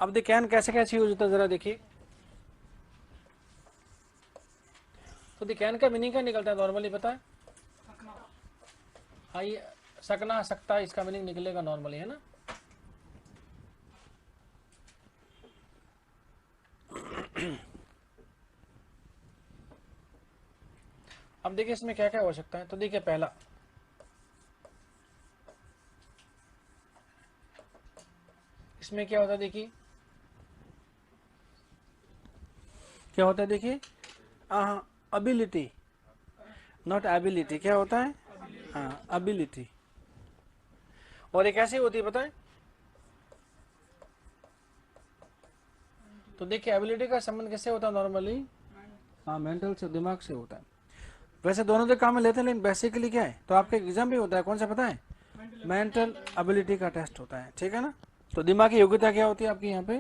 अब the can कैसे कैसे यूज होता है जरा देखिए। तो द कैन का मीनिंग क्या निकलता है नॉर्मली पता है? हाँ ये सकना सकता इसका मीनिंग निकलेगा नॉर्मली, है ना। अब देखिए इसमें क्या क्या हो सकता है। तो देखिए पहला, इसमें क्या होता है देखिए, क्या होता है देखिए, अबिलिटी नॉट एबिलिटी, क्या होता है? हाँ अबिलिटी। और एक ऐसी होती है पता है, तो देखिए एबिलिटी का संबंध किससे होता है नॉर्मली? हाँ मेंटल से, दिमाग से होता है। वैसे दोनों तो काम में लेते हैं, लेकिन बेसिकली क्या है, तो आपके एग्जाम भी होता है, कौन सा पता है? मेंटल एबिलिटी का टेस्ट होता है, ठीक है ना। तो दिमाग की योग्यता क्या होती है आपकी यहाँ पे?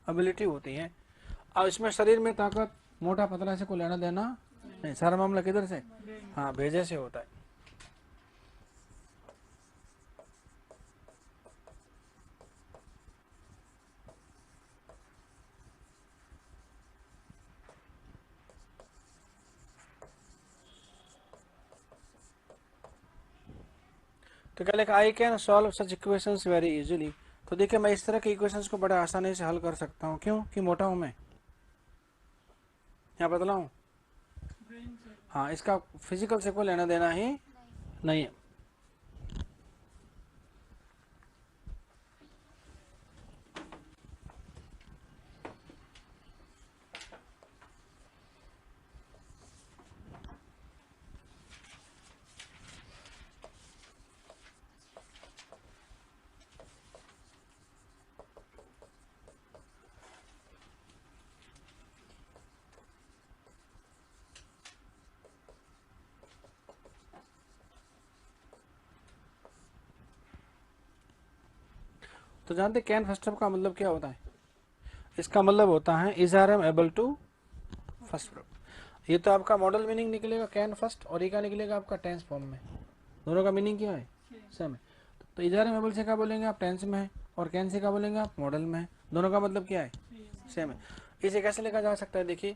एबिलिटी होती है। और इसमें शरीर में ताकत, मोटा पतला से कोई लेना देना नहीं, सारा मामला किधर से? हाँ भेजे से होता है। तो क्या लिखा, I can solve such equations very easily. तो देखिए मैं इस तरह के इक्वेशंस को बड़ा आसानी से हल कर सकता हूँ, क्यों? कि मोटा हूँ मैं, यहाँ पतला हूँ। हाँ इसका फिजिकल से कोई लेना देना ही नहीं है। तो जानते कैन फर्स्ट का मतलब क्या होता है? इसका मतलब होता है is are am able to first. ये तो आपका मॉडल मीनिंग निकलेगा कैन फर्स्ट, और ये क्या निकलेगा आपका टेंस फॉर्म में। दोनों का मीनिंग क्या है? सेम है। तो इज आर एम एबल से क्या बोलेंगे आप? टेंस में है। और कैन से क्या बोलेंगे आप? मॉडल में है। दोनों का मतलब क्या है? सेम है। इसे कैसे लिखा जा सकता है देखिए,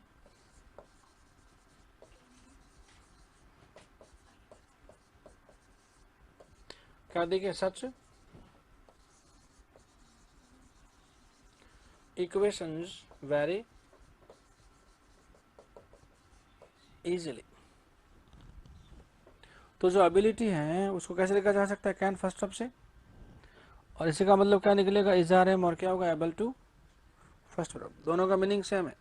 क्या देखिए, सच इक्वेशंस वेरी इजीली। तो जो एबिलिटी है उसको कैसे लिखा जा सकता है? कैन फर्स्ट ऑफ से। और इसी का मतलब क्या निकलेगा? इज आर एम, और क्या होगा? Able to first of. दोनों का मीनिंग सेम है।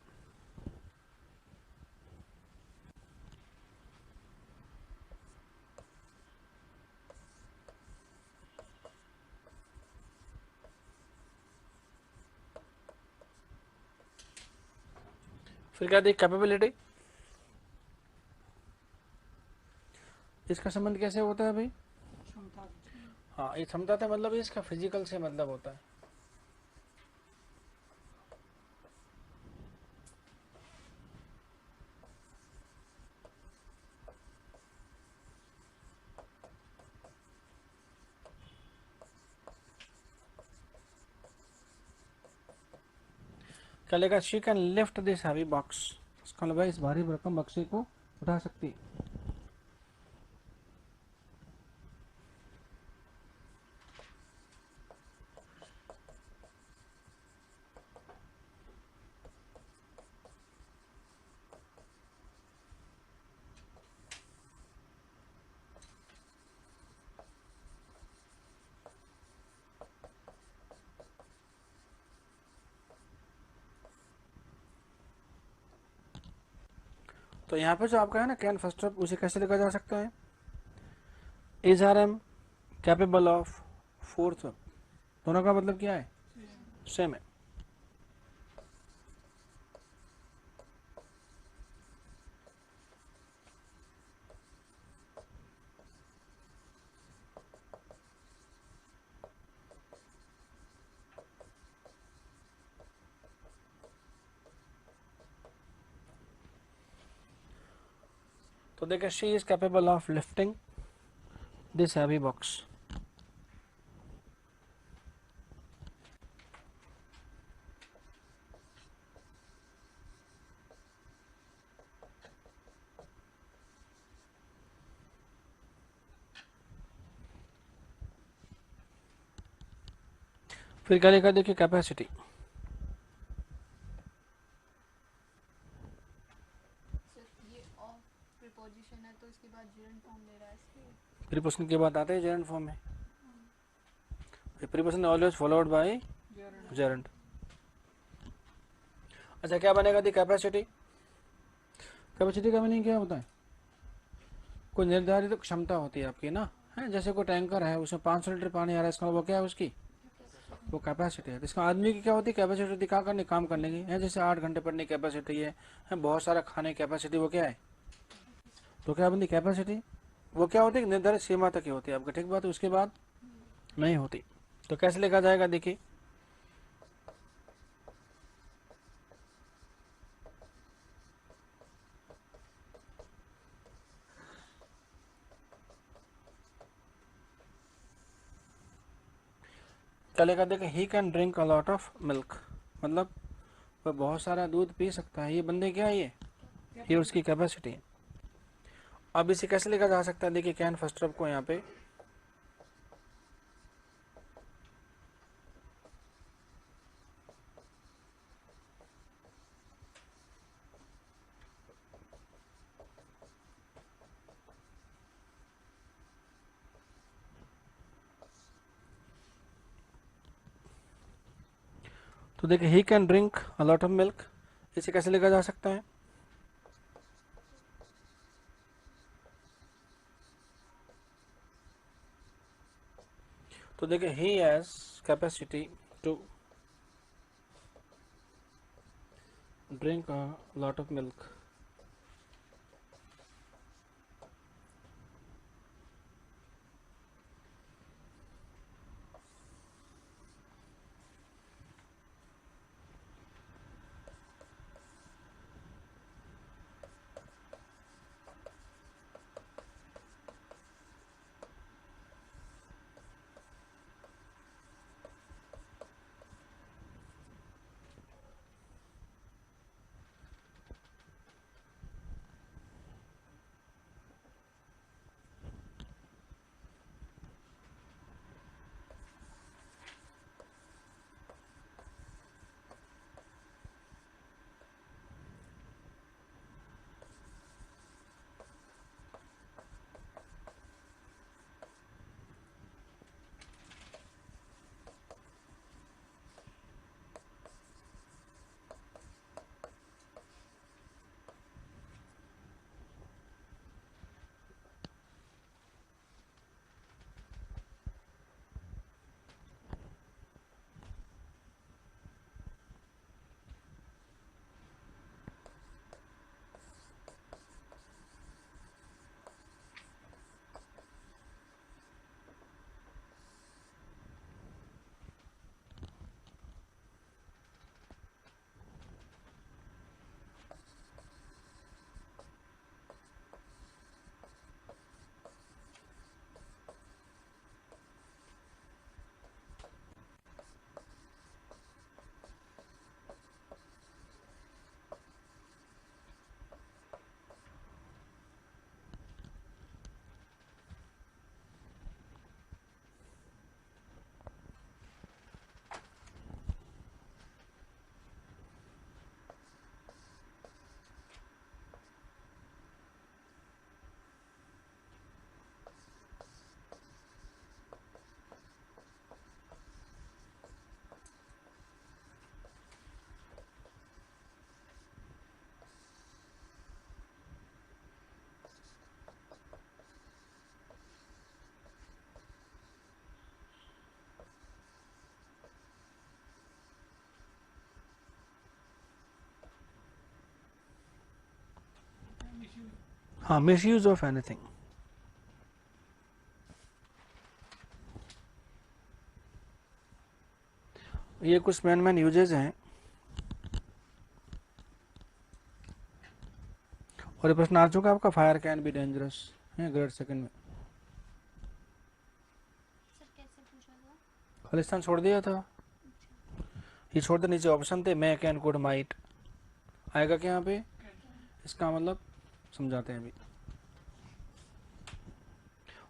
फिर क्या देख, कैपेबिलिटी, इसका संबंध कैसे होता है भाई? हाँ ये क्षमता था, मतलब इसका फिजिकल से मतलब होता है। क्या लेगा? She can lift this heavy box. इसका मतलब इस भारी भरकम बक्से को उठा सकती है। तो यहाँ पे जो आपका है ना कैन फर्स्ट ऑफ, उसे कैसे लिखा जा सकता है? Is are am capable of fourth of. दोनों का मतलब क्या है? सेम है। तो देखिए she is capable of lifting this heavy box. फिर क्या लिखा देखिए कैपेसिटी, ये ऑफ प्रीपोजिशन है तो इसके बाद gerund फॉर्म ले रहा है इसलिए। प्रीपोजिशन के बाद आते हैं जेरेंट फॉर्म में, preposition always followed by Geraint. अच्छा क्या बनेगा दी कैपेसिटी, कैपेसिटी का मीनिंग क्या होता है, कोई निर्धारित क्षमता होती है आपकी ना, है जैसे कोई टैंकर है उसमें 500 लीटर पानी आ रहा है, इसका वो क्या है उसकी, वो कैपेसिटी है। तो इसका आदमी की क्या होती है कैपेसिटी होती है, क्या करने काम करने की है, जैसे 8 घंटे पढ़ने की कैपेसिटी है, बहुत सारा खाने की कैपेसिटी, वो क्या है, तो क्या बनती कैपेसिटी, वो क्या होती है निर्धारित सीमा तक ही होती है आपका, ठीक बात है, उसके बाद नहीं होती। तो कैसे लिखा जाएगा देखिए, क्या लिखा देखिए, he can drink a lot of milk, मतलब वह बहुत सारा दूध पी सकता है, ये बंदे क्या है ये उसकी कैपेसिटी है। अब इसे कैसे लिखा जा सकता है देखिए, कैन फर्स्ट वर्ब को यहाँ पे तो देखिए he can drink a lot of milk, इसे कैसे लिखा जा सकता है, तो देखिए he has capacity to drink a lot of milk. हाँ मिस यूज ऑफ एनीथिंग, ये कुछ मैन यूजेज हैं, और ये प्रश्न आ चुका है आपका, फायर कैन बी डेंजरस है ग्रेड सेकंड में, सर कैसे पूछा था? खालिस्तान छोड़ दिया था, ये छोड़ दे, नीचे ऑप्शन थे मैं कैन कुड माइट, आएगा क्या यहाँ पे, इसका मतलब समझाते हैं अभी।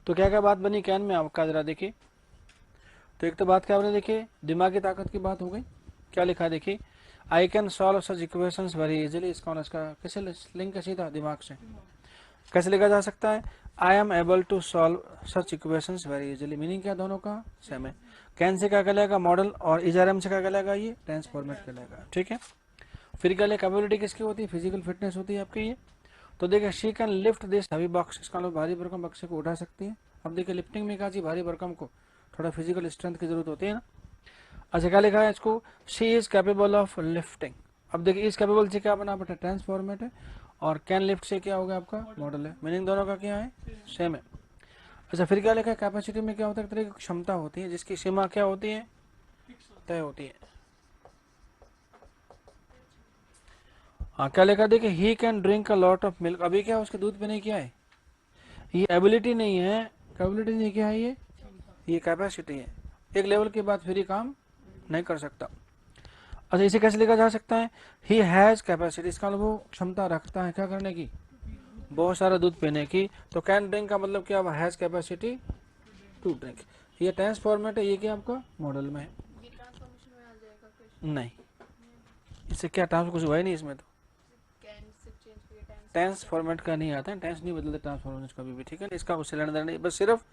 तो क्या क्या बात बनी कैन में आपका, जरा देखिए, तो एक तो बात क्या आपने देखी, दिमागी ताकत की बात हो गई। क्या लिखा है देखिए, I can solve such equations very easily. इसका कैसे लिंक है सीधा दिमाग से, कैसे लिखा जा सकता है, I am able to solve such equations very easily. Meaning क्या दोनों का सेम है। कैन से क्या कहलाएगा, मॉडल, और इजआरएम से क्या कहलाएगा, ये टेंस फॉर्मेट कहलाएगा। ठीक है, फिर क्या कैपेबिलिटी किसकी होती है, फिजिकल फिटनेस होती है आपकी ये। तो देखिए she can lift this heavy box, इसका मतलब भारी भरकम बक्से को उठा सकती है। अब देखिए लिफ्टिंग में क्या चाहिए, भारी भरकम को थोड़ा फिजिकल स्ट्रेंथ की जरूरत होती है ना। अच्छा क्या लिखा है इसको, she is capable of lifting. अब देखिए इज कैपेबल से क्या बना बेटा, टेंस फॉर्मेट है, और कैन लिफ्ट से क्या होगा आपका मॉडल है। मीनिंग दोनों का क्या है, सेम है। अच्छा फिर क्या लिखा है, कैपेसिटी में क्या होता है, एक तरह की क्षमता होती है जिसकी सीमा क्या होती है, तय होती है। हाँ क्या लिखा देखिए, he can drink a lot of milk. अभी क्या उसके दूध पीने क्या है, ये एबिलिटी नहीं है, कैपेबिलिटी नहीं, क्या है ये कैपेसिटी है। एक लेवल के बाद फिर ही काम नहीं कर सकता। अच्छा इसे कैसे लिखा जा सकता है, ही हैज कैपेसिटी, इसका मतलब वो क्षमता रखता है क्या करने की, बहुत सारा दूध पीने की। तो कैन ड्रिंक का मतलब क्या हुआ, हैज कैपेसिटी टू ड्रिंक। ये टेंस फॉर्मेट है, ये क्या आपका मॉडल में है। ये ट्रांसफॉर्मेशन में आ जाएगा क्वेश्चन। नहीं, इससे क्या ट्रांस कुछ हुआ ही नहीं इसमें, तो कैन से चेंज करके टेंस फॉर्मेट का नहीं आता है, टेंस नहीं बदलते ट्रांसफॉर्मेशन कभी भी। ठीक है, इसका कुछ लेना देना नहीं, बस सिर्फ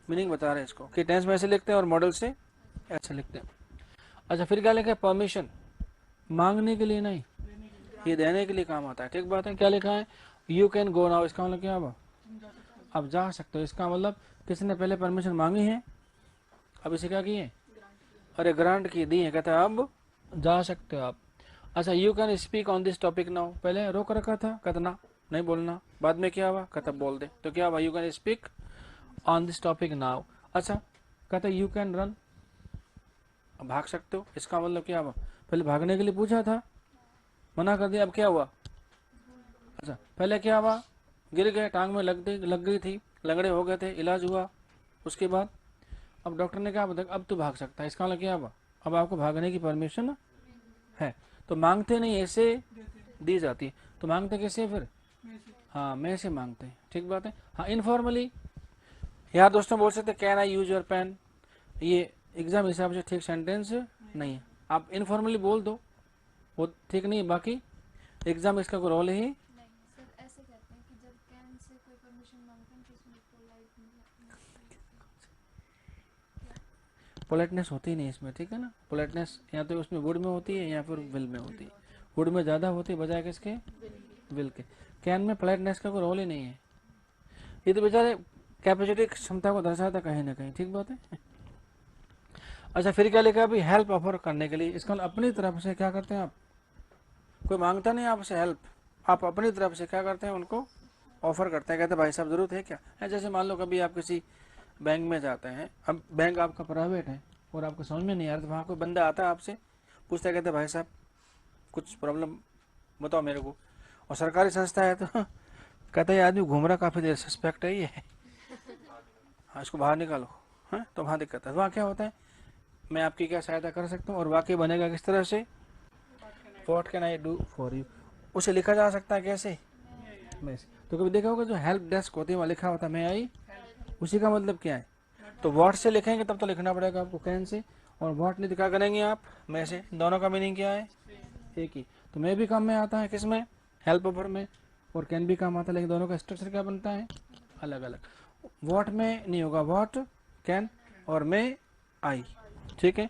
मीनिंग बता रहे हैं इसको कि टेंस में ऐसे लिखते हैं और मॉडल से ऐसे लिखते हैं। अच्छा फिर क्या लिखा है, परमिशन, मांगने के लिए नहीं, ये देने के लिए काम आता है। ठीक बात है। क्या लिखा है, यू कैन गो नाउ, इसका मतलब क्या हुआ, अब जा सकते हो। इसका मतलब किसी ने पहले परमिशन मांगी है, अब इसे क्या किए, अरे ग्रांट की दी है, कहता है अब जा सकते हो आप। अच्छा you can speak on this topic now, पहले रोक रखा था, कहता ना नहीं बोलना, बाद में क्या हुआ, कहता बोल दे, तो क्या हुआ, you can speak on this topic now. अच्छा कहता यू कैन रन, भाग सकते हो, इसका मतलब क्या हुआ, पहले भागने के लिए पूछा था, मना कर दिया, अब क्या हुआ। अच्छा पहले क्या हुआ, गिर गए, टांग में लग गई थी, लंगड़े हो गए थे, इलाज हुआ, उसके बाद अब डॉक्टर ने क्या बताया, अब तो भाग सकता है, इसका मतलब क्या हुआ, अब आपको भागने की परमिशन है। तो मांगते नहीं, ऐसे दी जाती है। तो मांगते कैसे फिर, हाँ मैं से मांगते हैं। ठीक बात है। हाँ इनफॉर्मली यार दोस्तों बोल सकते can I use your pen, ये एग्जाम हिसाब से ठीक सेंटेंस नहीं है, आप इनफॉर्मली बोल दो, वो ठीक नहीं है, बाकी एग्जाम इसका कोई रोल ही नहीं सर, ऐसे कहते हैं कि जब कैन से कोई परमिशन मांगते हैं तो उसमें पोलाइट पोलाइटनेस होती नहीं इसमें। ठीक है ना, पोलाइटनेस या तो उसमें वुड में होती है या फिर विल में होती है, वुड में ज़्यादा होती है बजाय किसके, विल के। कैन में पोलाइटनेस का कोई रोल ही नहीं है, ये तो बेचारे कैपेसिटी क्षमता को दर्शाता कहीं ना कहीं। ठीक बात है। अच्छा फिर क्या लिखा, अभी हेल्प ऑफर करने के लिए, इसका अपनी तरफ से क्या करते हैं आप, कोई मांगता नहीं आपसे हेल्प, आप अपनी तरफ से क्या करते हैं, उनको ऑफर करते हैं, कहते हैं भाई साहब जरूरत है क्या है। जैसे मान लो कभी आप किसी बैंक में जाते हैं, अब बैंक आपका प्राइवेट है और आपको समझ में नहीं आ रहा, तो वहाँ कोई बंदा आता है आपसे पूछता है, कहते भाई साहब कुछ प्रॉब्लम बताओ मेरे को, और सरकारी संस्था है तो कहता है ये आदमी घूम रहा काफ़ी देर, सस्पेक्ट है ये, हाँ इसको बाहर निकालो, हाँ तो वहाँ दिक्कत है। वहाँ क्या होता है, मैं आपकी क्या सहायता कर सकता हूँ, और वाकई बनेगा किस तरह से, what can I do for you, उसे लिखा जा सकता है कैसे, मैं से। तो कभी देखा होगा जो हेल्प डेस्क होती है वहाँ लिखा होता है मैं आई, उसी का मतलब क्या है, तो व्हाट से लिखेंगे तब तो लिखना पड़ेगा आपको कैन से, और व्हाट नहीं दिखा करेंगे आप मैं से, दोनों का मीनिंग क्या है, एक ही। तो मैं भी काम में आता है किस में, हेल्प ओवर में, और कैन भी काम आता है, लेकिन दोनों का स्ट्रक्चर क्या बनता है, अलग अलग। व्हाट में नहीं होगा, व्हाट कैन, और मैं आई। ठीक है।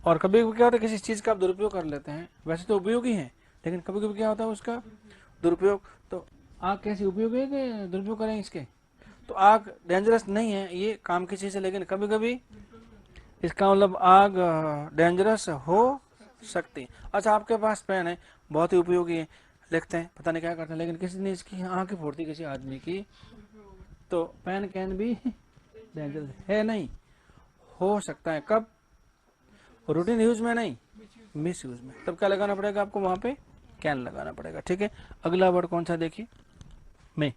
और कभी कभी क्या होता है किसी चीज़ का आप दुरुपयोग कर लेते हैं, वैसे तो उपयोगी है, लेकिन कभी कभी क्या होता है उसका दुरुपयोग। तो आग कैसे उपयोगी है कि दुरुपयोग करें इसके, तो आग डेंजरस नहीं है, ये काम की चीज़ है, लेकिन कभी कभी इसका मतलब आग डेंजरस हो सकती है। अच्छा आपके पास पेन है, बहुत ही उपयोगी है, लिखते हैं पता नहीं क्या करते हैं, लेकिन किसी ने इसकी आँखें फोड़ती किसी आदमी की, तो पेन कैन भी डेंजरस है नहीं, हो सकता है, कब, रूटीन यूज में नहीं, मिस यूज में, तब क्या लगाना पड़ेगा आपको, वहां पे कैन लगाना पड़ेगा। ठीक है। अगला वर्ड कौन सा देखिए, में।